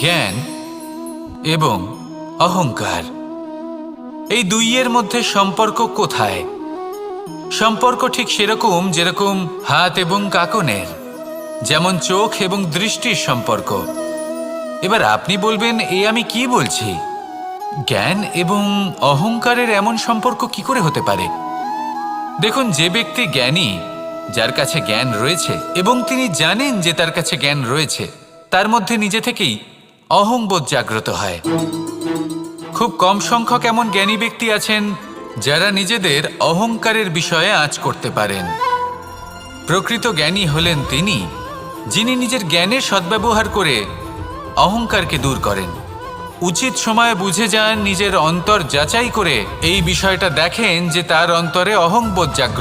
জ্ঞান এবং অহংকার, এই দুইয়ের মধ্যে সম্পর্ক কোথায়? সম্পর্ক ঠিক সেরকম যেরকম হাত এবং কাঁকনের, যেমন চোখ এবং দৃষ্টির সম্পর্ক। এবার আপনি বলবেন, আমি কি বলছি? জ্ঞান এবং অহংকারের এমন সম্পর্ক কি করে হতে পারে? দেখুন, যে ব্যক্তি জ্ঞানী, যার কাছে জ্ঞান রয়েছে এবং তিনি জানেন যে তার কাছে জ্ঞান রয়েছে, তার মধ্যে নিজে থেকেই অহংবোধ জাগ্রত হয়। খুব কম সংখ্যক এমন জ্ঞানী ব্যক্তি আছেন যারা নিজেদের অহংকারের বিষয়ে আঁচ করতে পারেন। প্রকৃত জ্ঞানী হলেন তিনি, যিনি নিজের জ্ঞানের সদ্ব্যবহার করে অহংকারকে দূর করেন। উচিত সময়ে বুঝে যান, নিজের অন্তর যাচাই করে এই বিষয়টা দেখেন যে তার অন্তরে অহংবোধ জাগ্রত